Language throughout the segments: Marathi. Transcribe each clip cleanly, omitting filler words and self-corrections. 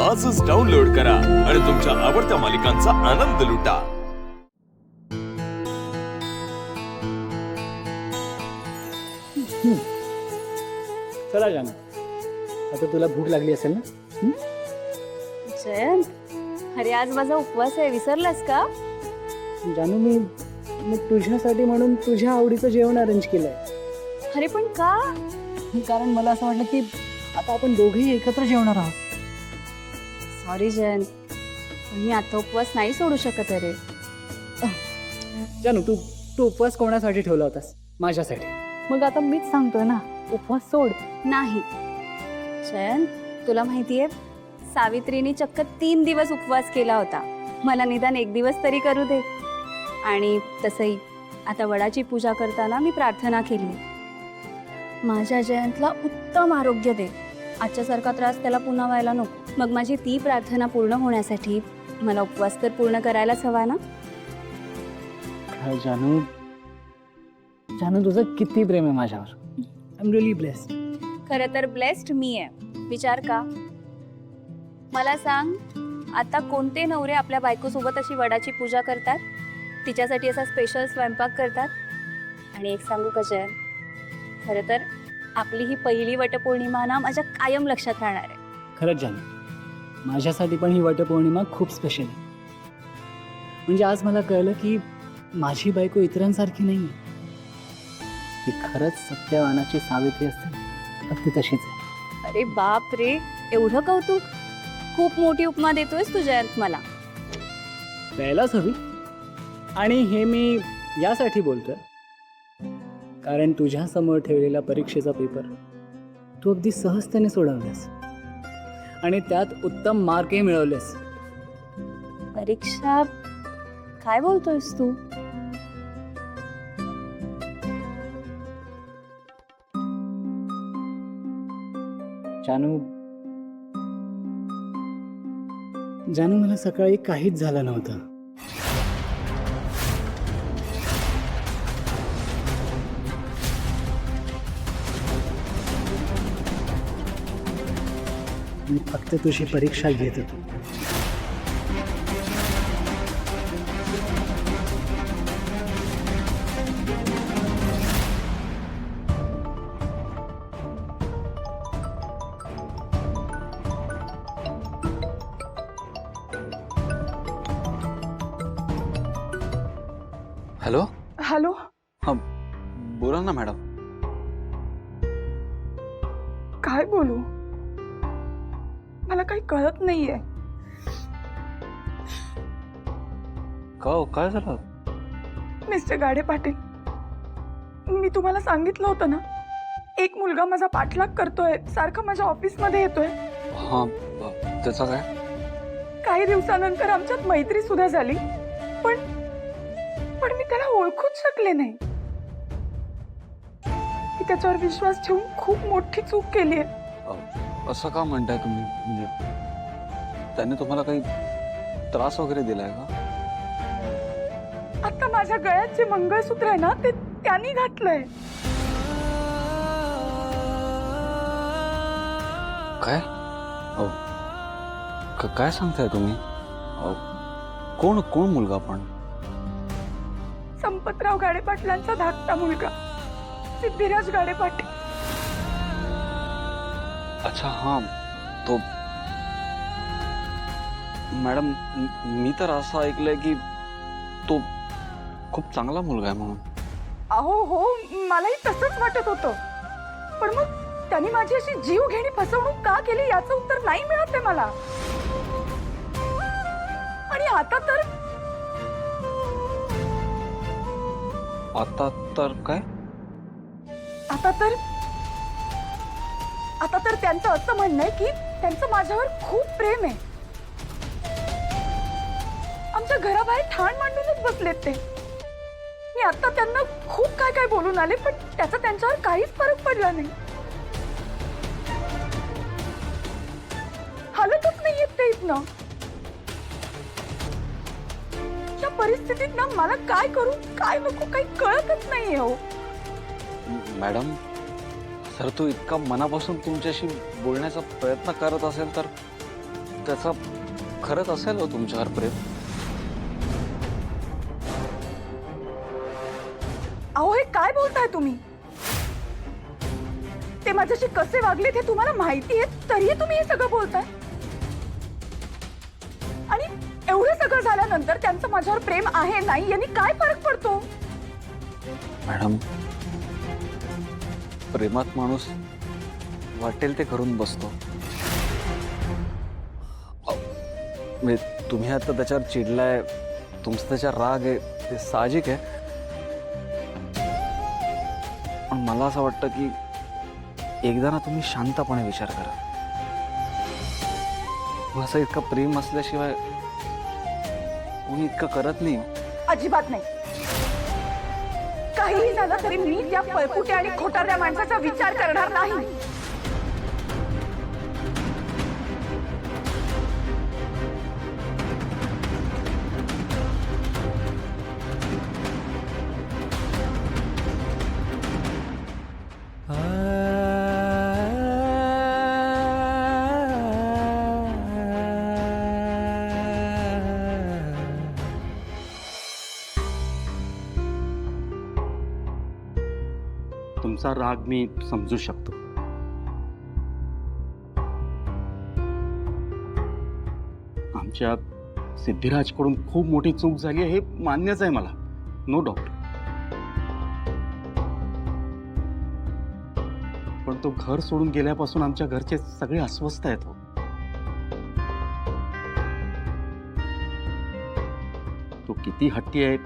आजच डाउनलोड करा आणि तुमच्या आवडत्या मालिकांचा आनंद लुटा। चला जानू, आता तुला भूक लागली असेल ना? जयंत, अरे आज माझा उपवास आहे, विसरलास का? जानू, मी तुझ्यासाठी म्हणून तुझ्या आवडीचं जेवण अरेंज केलंय। अरे पण का? कारण मला असं वाटलं की आता आपण दोघेही एकत्र जेवणार आहोत। सॉरी जयंत, पण मी आता उपवास नाही सोडू शकत। अरे जानू, तू उपवास कोणासाठी ठेवला होतास? माझ्यासाठी। मग आता मीच सांगतोय ना, उपवास सोड। नाही जयंत, तुला माहितीये सावित्रीने चक्क 3 दिवस उपवास केला होता। मला निदान 1 दिवस तरी करू दे। आणि तसंही आता वडाची पूजा करताना मी प्रार्थना केली, माझ्या जयंतला उत्तम आरोग्य दे, आजच्यासारखा त्रास त्याला पुन्हा व्हायला नको। मग माझी ती प्रार्थना पूर्ण होण्यासाठी मला उपवास तर पूर्ण करायलाच हवा ना। जानू, जानू, तुझं किती प्रेम आहे माझ्यावर। I am really blessed. खरं तर ब्लेस्ड मी आहे, विचार का? मला सांग, आता कोणते नवरे आपल्या बायकोसोबत अशी वडाची पूजा करतात, तिच्यासाठी असा स्पेशल स्वयंपाक करतात? आणि एक सांगू का जयंत, खरं तर आपली ही पहिली वटपौर्णिमा ना माझ्या कायम लक्षात राहणार आहे। खरंच जानू, माझ्यासाठी पण ही वटपौर्णिमा खूप स्पेशल आहे। म्हणजे आज मला कळलं की माझी बायको इतरांसारखी नाही आहे, ती खरंच सत्यवानाची सावित्री असते, अगदी तशीच आहे। अरे बाप रे, एवढं कौतुक! खूप मोठी उपमा देतोयस तू जयंत मला। प्यायलाच हवी। आणि हे मी यासाठी बोलतोय कारण तुझ्या समोर ठेवलेला परीक्षेचा पेपर तू अगदी सहजतेने सोडवलास आणि त्यात उत्तम मार्कही मिळवलेस। परीक्षा? काय बोलतोयस तू? जानू, जानू, मला सकाळी काहीच झालं नव्हतं। मी फक्त तुझी परीक्षा घेत होतो। हॅलो हॅलो, हां, बोला ना मॅडम। काय बोलू? मला काही कळत नाहीये। का हो, काय झालं? मिस्टर गाडे पाटील, मी तुम्हाला सांगितलं होतं ना, एक मुलगा माझा पाठलाग करतोय, सारखं माझ्या ऑफिसमध्ये येतोय। हां, त्याचं काय? काही दिवसानंतर आमच्यात मैत्री सुद्धा झाली, पण मी त्याला ओळखूच शकले नाही। मी त्याच्यावर विश्वास ठेवून खूप मोठी चूक केली आहे। असं का म्हणताय तुम्ही? म्हणजे त्याने तुम्हाला काही त्रास वगैरे दिलाय का? आता माझ्या गळ्यात जे मंगळसूत्र आहे ना, ते त्यांनी घातलंय। काय? काय सांगताय तुम्ही? कोण कोण मुलगा? पण संपतराव गाडे पाटलांचा धाकटा मुलगा सिद्धिराज गाडे पाटील। अच्छा, हां, तो। मॅडम, मी तर असं ऐकलंय की तो खूप चांगला मुलगा आहे म्हणून। अहो हो, मलाही तसंच वाटत होतं, पण मग त्यांनी माझी अशी जीव घेणी फसवणूक का केली याचं उत्तर नाही मिळत आहे मला। आणि आता तर काय? आता तर त्यांचं असं म्हणणं आहे की त्यांचं माझ्यावर खूप प्रेम आहे। आमच्या घराबाहेर ठाण मांडूनच बसलेत ते। मी आता त्यांना खूप काय काय बोलून आले, पण त्याचा त्यांच्यावर काहीच फरक पडला नाही। हालतच नाहीयेत ते इथनं। या परिस्थितीत ना मला काय करू काय नको काही कळतच नाहीये। हो मॅडम, जर तो इतका मनापासून तुमच्याशी बोलण्याचा प्रयत्न करत असेल तर त्याचा खरंच असेल हो तुमच्यावर प्रेम. अहो हे काय बोलताय तुम्ही? ते माझ्याशी कसे वागलेत हे तुम्हाला माहिती आहे, तरीही तुम्ही हे सगळं बोलताय. आणि एवढं सगळं झाल्यानंतर त्यांचं माझ्यावर प्रेम आहे नाही यांनी काय फरक पडतो? मॅडम, प्रेमात माणूस वाटेल ते करून बसतो. तुम्ही आता त्याच्यावर चिडलाय, तुमचा त्याच्यावर राग आहे, ते साहजिक आहे. पण मला असं वाटतं की एकदा ना तुम्ही शांतपणे विचार करा. असं इतकं प्रेम असल्याशिवाय कोणी इतकं करत नाही. अजिबात नाही. काहीही झालं तरी मी त्या पळपुट्या आणि खोटारड्या माणसाचा विचार करणार नाही. तुमचा राग मी समजू शकतो. आमच्या सिद्धिराजकडून खूप मोठी चूक झाली आहे हे मान्यच आहे मला, नो डाऊट. पण तो घर सोडून गेल्यापासून आमच्या घरचे सगळे अस्वस्थ आहेत हो. तो किती हट्टी आहे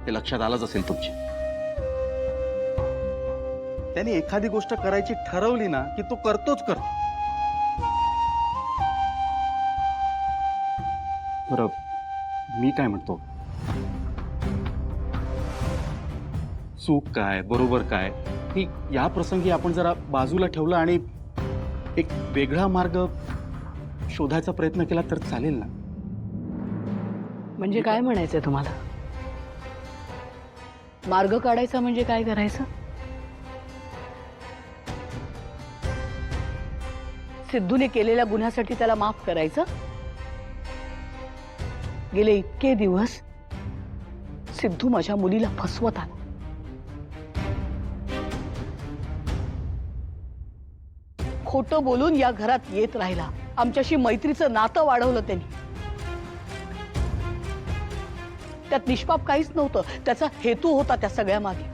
हे लक्षात आलंच असेल तुमच्या. त्याने एखादी गोष्ट करायची ठरवली ना की तो करतोच करतो. बरं, मी काय म्हणतो, चूक काय बरोबर काय ही या प्रसंगी आपण जरा बाजूला ठेवलं आणि एक वेगळा मार्ग शोधायचा प्रयत्न केला तर चालेल ना? म्हणजे काय म्हणायचंय तुम्हाला? मार्ग काढायचा म्हणजे काय करायचं? सिद्धूने केलेल्या गुन्ह्यासाठी त्याला माफ करायचं? गेले इतके दिवस सिद्धू माझ्या मुलीला फसवत आला. खोटं बोलून या घरात येत राहिला. आमच्याशी मैत्रीचं नातं वाढवलं त्यांनी. त्यात निष्पाप काहीच नव्हतं. त्याचा हेतू होता त्या सगळ्या मागे.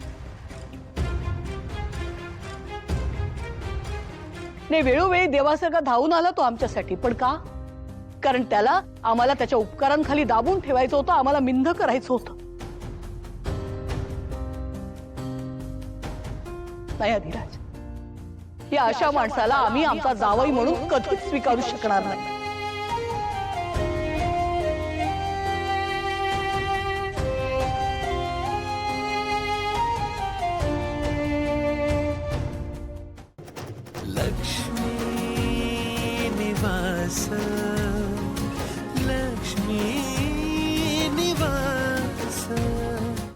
नाही, वेळोवेळी देवासारखा धावून आला तो आमच्यासाठी. पण का? कारण त्याला आम्हाला त्याच्या उपकारांखाली दाबून ठेवायचं होतं, आम्हाला मिंध करायचं होतं. नाही अधिराज, या अशा माणसाला आम्ही आमचा जावई म्हणून कधीच स्वीकारू शकणार नाही. लक्ष्मी निवास, लक्ष्मी